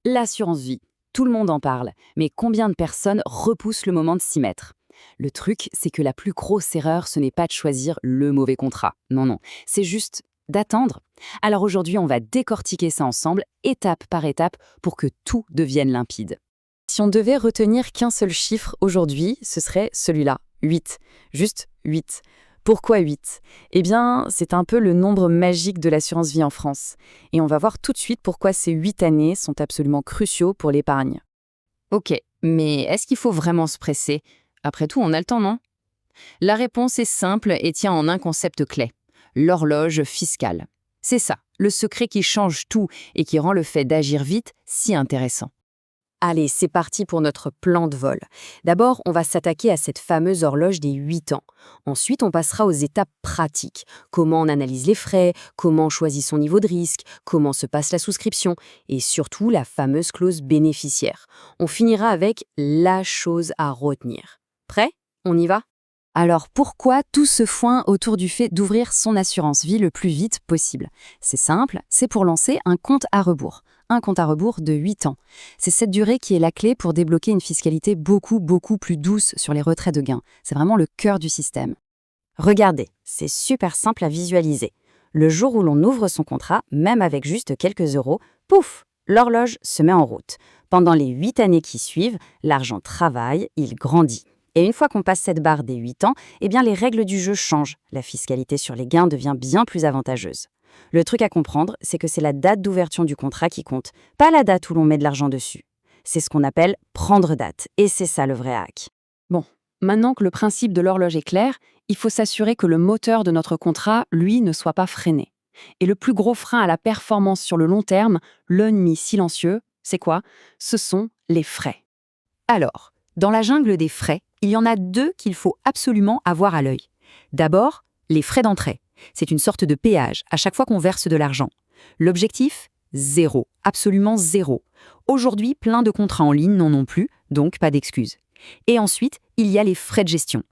L'assurance vie. Tout le monde en parle, mais combien de personnes repoussent le moment de s'y mettre? Le truc, c'est que la plus grosse erreur, ce n'est pas de choisir le mauvais contrat. Non, non, c'est juste d'attendre. Alors aujourd'hui, on va décortiquer ça ensemble, étape par étape, pour que tout devienne limpide. Si on devait retenir qu'un seul chiffre aujourd'hui, ce serait celui-là, 8. Juste 8. Pourquoi 8? Eh bien, c'est un peu le nombre magique de l'assurance vie en France. Et on va voir tout de suite pourquoi ces 8 années sont absolument cruciaux pour l'épargne. Ok, mais est-ce qu'il faut vraiment se presser? Après tout, on a le temps, non? La réponse est simple et tient en un concept clé: l'horloge fiscale. C'est ça, le secret qui change tout et qui rend le fait d'agir vite si intéressant. Allez, c'est parti pour notre plan de vol. D'abord, on va s'attaquer à cette fameuse horloge des 8 ans. Ensuite, on passera aux étapes pratiques. Comment on analyse les frais, comment on choisit son niveau de risque, comment se passe la souscription et surtout la fameuse clause bénéficiaire. On finira avec la chose à retenir. Prêt? On y va? Alors pourquoi tout ce foin autour du fait d'ouvrir son assurance vie le plus vite possible? C'est simple, c'est pour lancer un compte à rebours. Un compte à rebours de 8 ans. C'est cette durée qui est la clé pour débloquer une fiscalité beaucoup plus douce sur les retraits de gains. C'est vraiment le cœur du système. Regardez, c'est super simple à visualiser. Le jour où l'on ouvre son contrat, même avec juste quelques euros, pouf, l'horloge se met en route. Pendant les 8 années qui suivent, l'argent travaille, il grandit. Et une fois qu'on passe cette barre des 8 ans, eh bien les règles du jeu changent. La fiscalité sur les gains devient bien plus avantageuse. Le truc à comprendre, c'est que c'est la date d'ouverture du contrat qui compte, pas la date où l'on met de l'argent dessus. C'est ce qu'on appelle prendre date, et c'est ça le vrai hack. Bon, maintenant que le principe de l'horloge est clair, il faut s'assurer que le moteur de notre contrat, lui, ne soit pas freiné. Et le plus gros frein à la performance sur le long terme, l'ennemi silencieux, c'est quoi? Ce sont les frais. Alors, dans la jungle des frais, il y en a deux qu'il faut absolument avoir à l'œil. D'abord, les frais d'entrée. C'est une sorte de péage à chaque fois qu'on verse de l'argent. L'objectif? Zéro, absolument zéro. Aujourd'hui, plein de contrats en ligne n'en ont plus, donc pas d'excuses. Et ensuite, il y a les frais de gestion.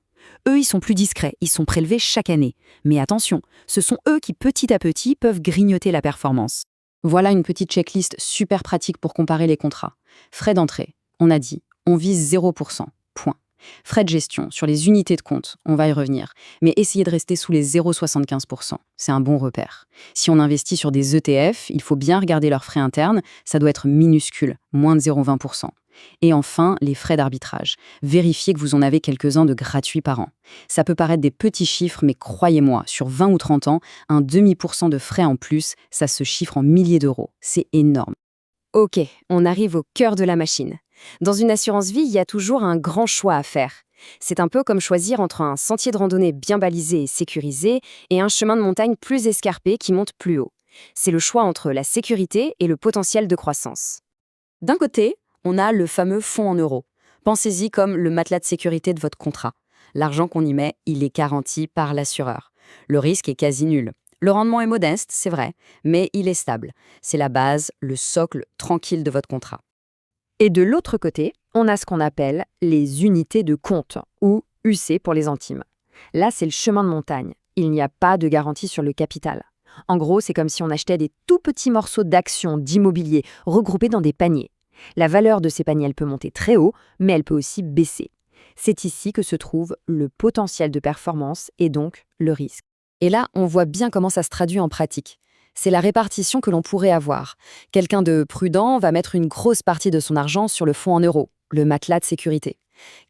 Eux, ils sont plus discrets, ils sont prélevés chaque année. Mais attention, ce sont eux qui petit à petit peuvent grignoter la performance. Voilà une petite checklist super pratique pour comparer les contrats. Frais d'entrée, on a dit, on vise 0%, point. Frais de gestion, sur les unités de compte, on va y revenir, mais essayez de rester sous les 0,75%. C'est un bon repère. Si on investit sur des ETF, il faut bien regarder leurs frais internes, ça doit être minuscule, moins de 0,20%. Et enfin, les frais d'arbitrage. Vérifiez que vous en avez quelques-uns de gratuits par an. Ça peut paraître des petits chiffres, mais croyez-moi, sur 20 ou 30 ans, un demi% de frais en plus, ça se chiffre en milliers d'euros. C'est énorme. Ok, on arrive au cœur de la machine. Dans une assurance vie, il y a toujours un grand choix à faire. C'est un peu comme choisir entre un sentier de randonnée bien balisé et sécurisé et un chemin de montagne plus escarpé qui monte plus haut. C'est le choix entre la sécurité et le potentiel de croissance. D'un côté, on a le fameux fonds en euros. Pensez-y comme le matelas de sécurité de votre contrat. L'argent qu'on y met, il est garanti par l'assureur. Le risque est quasi nul. Le rendement est modeste, c'est vrai, mais il est stable. C'est la base, le socle tranquille de votre contrat. Et de l'autre côté, on a ce qu'on appelle les unités de compte, ou UC pour les intimes. Là, c'est le chemin de montagne. Il n'y a pas de garantie sur le capital. En gros, c'est comme si on achetait des tout petits morceaux d'actions, d'immobilier, regroupés dans des paniers. La valeur de ces paniers, elle peut monter très haut, mais elle peut aussi baisser. C'est ici que se trouve le potentiel de performance et donc le risque. Et là, on voit bien comment ça se traduit en pratique. C'est la répartition que l'on pourrait avoir. Quelqu'un de prudent va mettre une grosse partie de son argent sur le fonds en euros, le matelas de sécurité.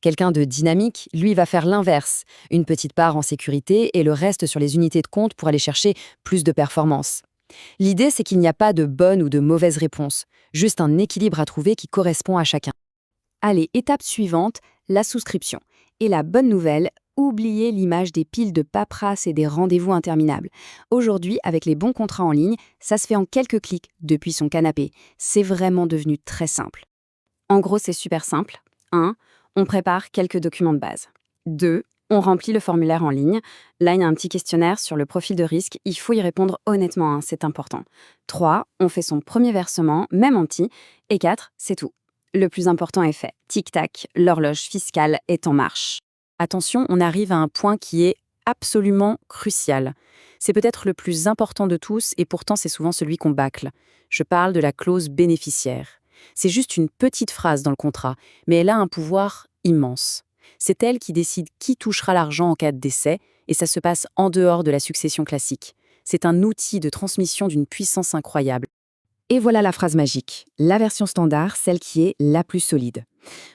Quelqu'un de dynamique, lui, va faire l'inverse, une petite part en sécurité et le reste sur les unités de compte pour aller chercher plus de performance. L'idée, c'est qu'il n'y a pas de bonne ou de mauvaise réponse, juste un équilibre à trouver qui correspond à chacun. Allez, étape suivante, la souscription. Et la bonne nouvelle, oubliez l'image des piles de paperasse et des rendez-vous interminables. Aujourd'hui, avec les bons contrats en ligne, ça se fait en quelques clics depuis son canapé. C'est vraiment devenu très simple. En gros, c'est super simple. 1. On prépare quelques documents de base. 2. On remplit le formulaire en ligne. Là, il y a un petit questionnaire sur le profil de risque. Il faut y répondre honnêtement, c'est important. 3. On fait son premier versement, même en petit. Et 4. C'est tout. Le plus important est fait. Tic-tac, l'horloge fiscale est en marche. Attention, on arrive à un point qui est absolument crucial. C'est peut-être le plus important de tous et pourtant c'est souvent celui qu'on bâcle. Je parle de la clause bénéficiaire. C'est juste une petite phrase dans le contrat, mais elle a un pouvoir immense. C'est elle qui décide qui touchera l'argent en cas de décès, et ça se passe en dehors de la succession classique. C'est un outil de transmission d'une puissance incroyable. Et voilà la phrase magique, la version standard, celle qui est la plus solide.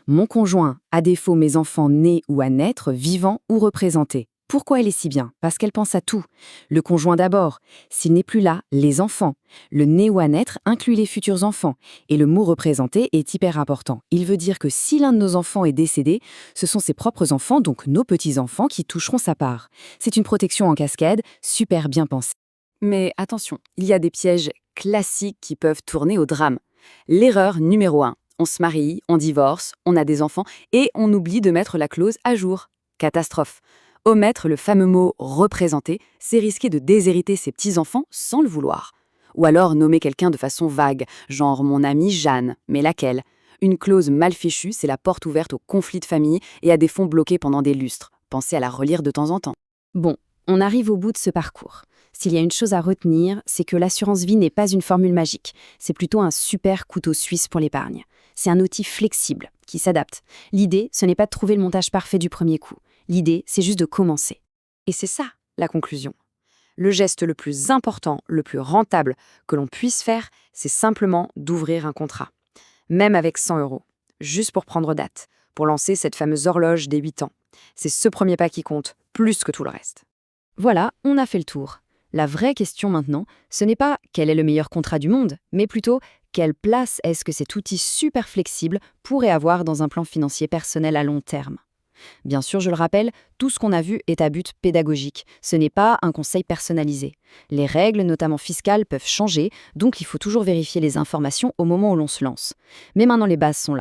Mon conjoint, à défaut mes enfants nés ou à naître, vivants ou représentés. Pourquoi elle est si bien? Parce qu'elle pense à tout. Le conjoint d'abord. S'il n'est plus là, les enfants. Le né ou à naître inclut les futurs enfants. Et le mot représenté est hyper important. Il veut dire que si l'un de nos enfants est décédé, ce sont ses propres enfants, donc nos petits-enfants, qui toucheront sa part. C'est une protection en cascade, super bien pensée. Mais attention, il y a des pièges classiques qui peuvent tourner au drame. L'erreur numéro 1. On se marie, on divorce, on a des enfants et on oublie de mettre la clause à jour. Catastrophe. Omettre le fameux mot « représenter », c'est risquer de déshériter ses petits-enfants sans le vouloir. Ou alors nommer quelqu'un de façon vague, genre « mon amie Jeanne », mais laquelle? Une clause mal fichue, c'est la porte ouverte aux conflits de famille et à des fonds bloqués pendant des lustres. Pensez à la relire de temps en temps. Bon, on arrive au bout de ce parcours. S'il y a une chose à retenir, c'est que l'assurance vie n'est pas une formule magique. C'est plutôt un super couteau suisse pour l'épargne. C'est un outil flexible, qui s'adapte. L'idée, ce n'est pas de trouver le montage parfait du premier coup. L'idée, c'est juste de commencer. Et c'est ça, la conclusion. Le geste le plus important, le plus rentable que l'on puisse faire, c'est simplement d'ouvrir un contrat. Même avec 100 €. Juste pour prendre date, pour lancer cette fameuse horloge des 8 ans. C'est ce premier pas qui compte, plus que tout le reste. Voilà, on a fait le tour. La vraie question maintenant, ce n'est pas quel est le meilleur contrat du monde, mais plutôt quelle place est-ce que cet outil super flexible pourrait avoir dans un plan financier personnel à long terme. Bien sûr, je le rappelle, tout ce qu'on a vu est à but pédagogique. Ce n'est pas un conseil personnalisé. Les règles, notamment fiscales, peuvent changer, donc il faut toujours vérifier les informations au moment où l'on se lance. Mais maintenant, les bases sont là.